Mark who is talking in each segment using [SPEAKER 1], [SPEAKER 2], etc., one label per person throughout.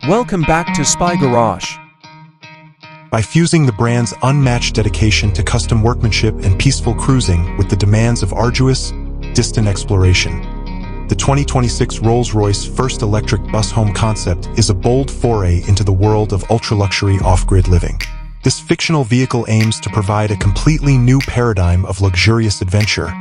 [SPEAKER 1] Welcome back to Spy Garage.
[SPEAKER 2] By fusing the brand's unmatched dedication to custom workmanship and peaceful cruising with the demands of arduous, distant exploration, the 2026 Rolls-Royce first electric bus home concept is a bold foray into the world of ultra-luxury off-grid living. This fictional vehicle aims to provide a completely new paradigm of luxurious adventure,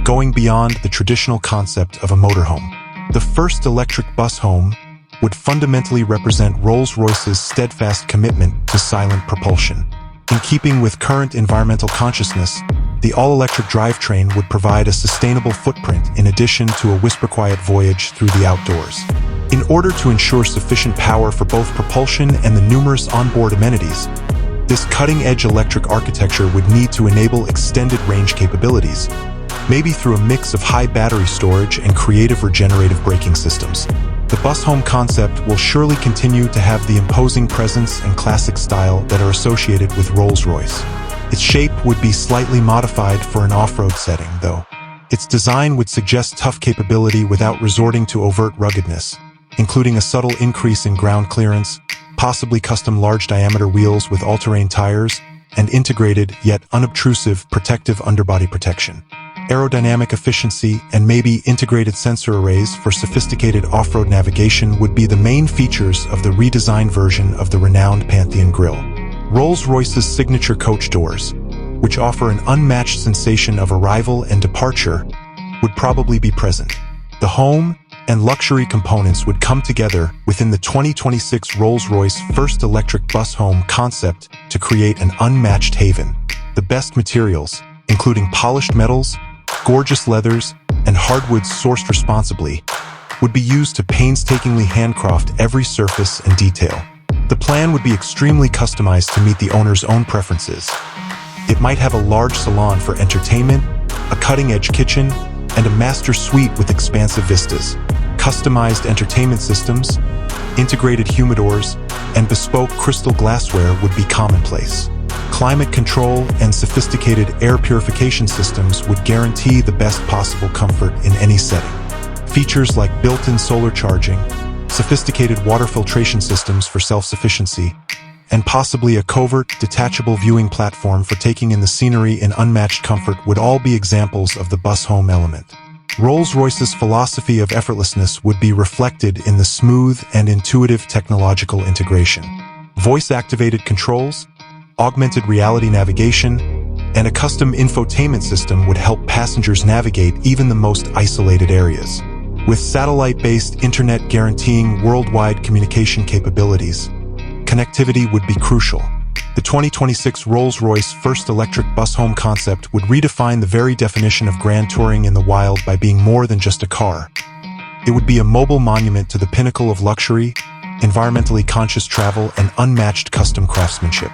[SPEAKER 2] going beyond the traditional concept of a motorhome. The first electric bus home would fundamentally represent Rolls-Royce's steadfast commitment to silent propulsion. In keeping with current environmental consciousness, the all-electric drivetrain would provide a sustainable footprint in addition to a whisper-quiet voyage through the outdoors. In order to ensure sufficient power for both propulsion and the numerous onboard amenities, this cutting-edge electric architecture would need to enable extended range capabilities, maybe through a mix of high battery storage and creative regenerative braking systems. The bus home concept will surely continue to have the imposing presence and classic style that are associated with Rolls-Royce. Its shape would be slightly modified for an off-road setting, though. Its design would suggest tough capability without resorting to overt ruggedness, including a subtle increase in ground clearance, possibly custom large-diameter wheels with all-terrain tires, and integrated yet unobtrusive protective underbody protection. Aerodynamic efficiency and maybe integrated sensor arrays for sophisticated off-road navigation would be the main features of the redesigned version of the renowned Pantheon grille. Rolls-Royce's signature coach doors, which offer an unmatched sensation of arrival and departure, would probably be present. The home and luxury components would come together within the 2026 Rolls-Royce first electric bus home concept to create an unmatched haven. The best materials, including polished metals, gorgeous leathers, and hardwoods sourced responsibly, would be used to painstakingly handcraft every surface and detail. The plan would be extremely customized to meet the owner's own preferences. It might have a large salon for entertainment, a cutting-edge kitchen, and a master suite with expansive vistas. Customized entertainment systems, integrated humidors, and bespoke crystal glassware would be commonplace. Climate control and sophisticated air purification systems would guarantee the best possible comfort in any setting. Features like built-in solar charging, sophisticated water filtration systems for self-sufficiency, and possibly a covert, detachable viewing platform for taking in the scenery in unmatched comfort would all be examples of the bus home element. Rolls-Royce's philosophy of effortlessness would be reflected in the smooth and intuitive technological integration. Voice-activated controls, augmented reality navigation, and a custom infotainment system would help passengers navigate even the most isolated areas. With satellite-based internet guaranteeing worldwide communication capabilities, connectivity would be crucial. The 2026 Rolls-Royce first electric bus home concept would redefine the very definition of grand touring in the wild by being more than just a car. It would be a mobile monument to the pinnacle of luxury, environmentally conscious travel, and unmatched custom craftsmanship.